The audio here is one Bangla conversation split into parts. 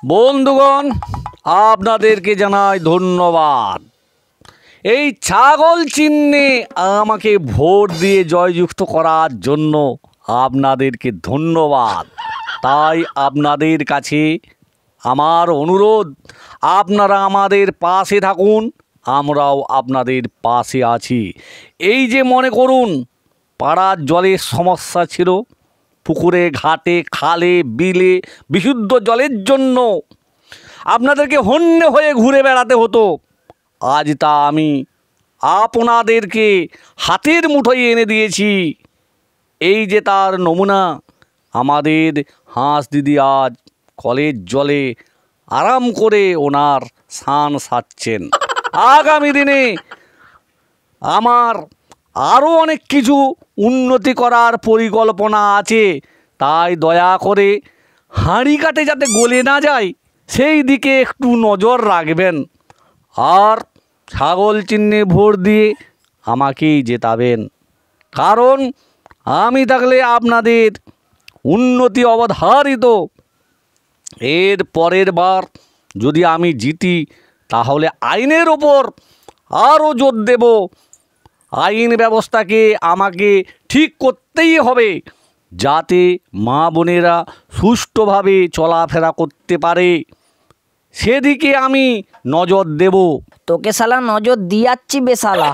বন্ধুগণ, আপনাদেরকে জানাই ধন্যবাদ। এই ছাগল চিহ্নে আমাকে ভোট দিয়ে জয়যুক্ত করার জন্য আপনাদেরকে ধন্যবাদ। তাই আপনাদের কাছে আমার অনুরোধ, আপনারা আমাদের পাশে থাকুন, আমরাও আপনাদের পাশে আছি। এই যে মনে করুন পাড়ার জলের সমস্যা ছিল, পুকুরে ঘাটে খালে বিলে বিশুদ্ধ জলের জন্য আপনাদেরকে হন্যে হয়ে ঘুরে বেড়াতে হতো। আজ তা আমি আপনাদেরকে হাতের মুঠোয় এনে দিয়েছি। এই যে তার নমুনা, আমাদের হাঁস দিদি আজ কলের জলে আরাম করে ওনার স্নান সারছেন। আগামী দিনে আমার আরও অনেক কিছু উন্নতি করার পরিকল্পনা আছে, তাই দয়া করে হাঁড়ি কাটে যাতে গলে না যায় সেই দিকে একটু নজর রাখবেন। আর ছাগল চিহ্নে ভোট দিয়ে আমাকেই জেতাবেন, কারণ আমি থাকলে আপনাদের উন্নতি অবধারিত। এর পরের বার যদি আমি জিতি তাহলে আইনের ওপর আরও জোর দেব। আইন ব্যবস্থাকে আমাকে ঠিক করতেই হবে, যাতে মা বোনেরা সুষ্ঠুভাবে চলাফেরা করতে পারে, সেদিকে আমি নজর দেব। তোকে শালা নজর দিয়াচ্ছি বেশালা।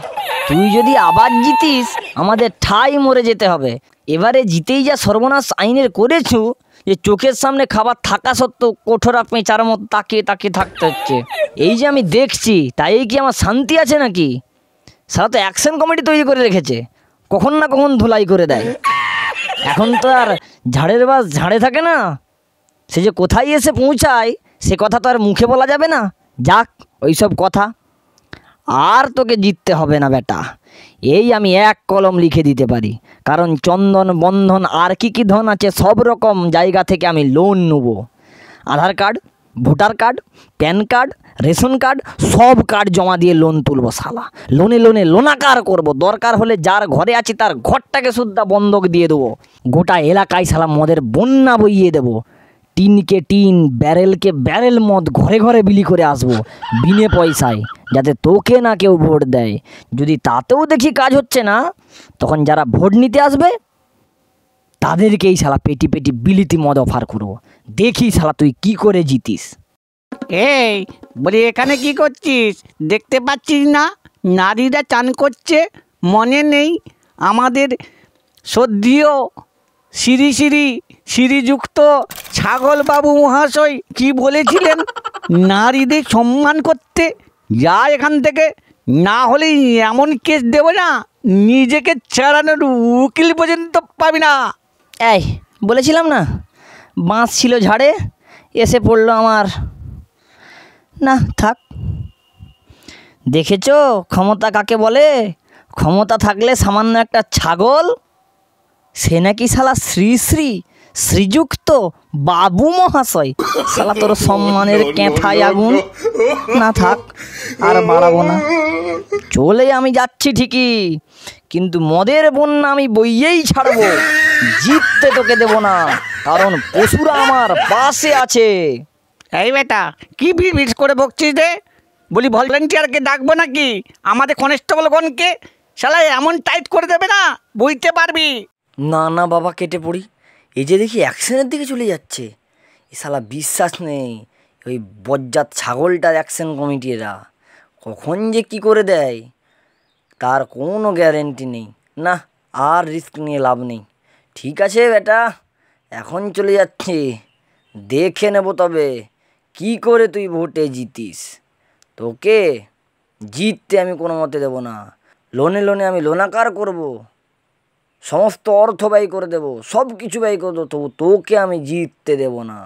তুই যদি আবার জিতিস আমাদের ঠাই মরে যেতে হবে। এবারে জিতেই যা সর্বনাশ আইনের করেছু যে চোখের সামনে খাবার থাকা সত্ত্বেও কোঠরা পেঁচার মতো তাকিয়ে তাকিয়ে থাকতে হচ্ছে। এই যে আমি দেখছি, তাই কি আমার শান্তি আছে নাকি? সারা তো অ্যাকশন কমিটি তৈরি করে রেখেছে, কখন না কখন ধুলাই করে দেয়। এখন তো আর ঝাড়ের বাস ঝাড়ে থাকে না, সে যে কোথায় এসে পৌঁছায় সে কথা তো আর মুখে বলা যাবে না। যাক ওইসব কথা, আর তোকে জিততে হবে না বেটা। এই আমি এক কলম লিখে দিতে পারি, কারণ চন্দন বন্ধন আর কি কি ধন আছে সব রকম জায়গা থেকে আমি লোন নেব। Aadhaar card, voter card, PAN card, ration card সব কার্ড জমা দিয়ে লোন তুলবো শালা। লোনে লোনে লোনাকার করব, দরকার হলে যার ঘরে আছি তার ঘরটাকে সুদ্ধা বন্ধক দিয়ে দেবো। গোটা এলাকায় শালা মদের বন্যা বইয়ে দেবো। টিনকে টিন, ব্যারেলকে ব্যারেল মদ ঘরে ঘরে বিলি করে আসবো বিনে পয়সায়, যাতে তোকে না কেউ ভোট দেয়। যদি তাতেও দেখি কাজ হচ্ছে না, তখন যারা ভোট নিতে আসবে তাদেরকেই শালা পেটি পেটি বিলিতি মদ অফার করবো। দেখি শালা তুই কি করে জিতিস। এই বলি, এখানে কি করছিস? দেখতে পাচ্ছিস না নারীরা চান করছে? মনে নেই আমাদের শ্রদ্ধেয় শ্রী শ্রী শ্রীযুক্ত ছাগল বাবু মহাশয় কি বলেছিলেন? নারীদের সম্মান করতে। যা এখান থেকে, না হলে এমন কেস দেবো না নিজেকে ছাড়ানোর উকিল পর্যন্ত পাবি না। এই বলেছিলাম না, বাঁশ ছিল ঝাড়ে, এসে পড়লো আমার। না থাক, দেখেছো ক্ষমতা কাকে বলে? ক্ষমতা থাকলে সামান্য একটা ছাগল, সে নাকি শালা শ্রী শ্রী শ্রীযুক্ত বাবু মহাশয়। শালা তোর সম্মানের কেঁথায় আগুন। না থাক, আর বাড়াবো না, চলে আমি যাচ্ছি ঠিকই, কিন্তু মদের বন্যা আমি বইয়েই ছাড়বো। জিততে তোকে দেবো না, কারণ পশুরা আমার পাশে আছে। এই বেটা, কি ভিড় করে বকছিস রে? বলি ভলেন্টিয়ারকে ডাকবো নাকি? আমাদের কনস্টেবলগণকে শালা এমন টাইট করে দেবে না, বুঝতে পারবি। না না বাবা, কেটে পড়ি। এই যে দেখি অ্যাকশনের দিকে চলে যাচ্ছে, এ শালা বিশ্বাস নেই। ওই বজ্জাত ছাগলটার অ্যাকশন কমিটিরা কখন যে কি করে দেয় তার কোনো গ্যারেন্টি নেই। না, আর রিস্ক নিয়ে লাভ নেই। ঠিক আছে বেটা, এখন চলে যাচ্ছে, দেখে নেব তবে কি করে তুই ভোটে জিতিস। তোকে জিততে আমি কোনো মতে দেবো না। লোনে লোনে আমি লোনাকার করব, সমস্ত অর্থ ব্যয় করে দেব, সব কিছু ব্যয় করে দেবো, তবু তোকে আমি জিততে দেব না।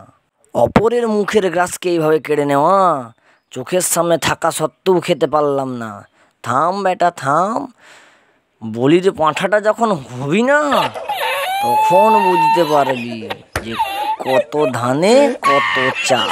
অপরের মুখের গ্রাসকে এইভাবে কেড়ে নেওয়া, চোখের সামনে থাকা সত্ত্বেও খেতে পারলাম না। থাম বেটা থাম, বলির পাঁঠাটা যখন হবি না তখন বুঝতে পারবি যে কত ধানে কত চাল।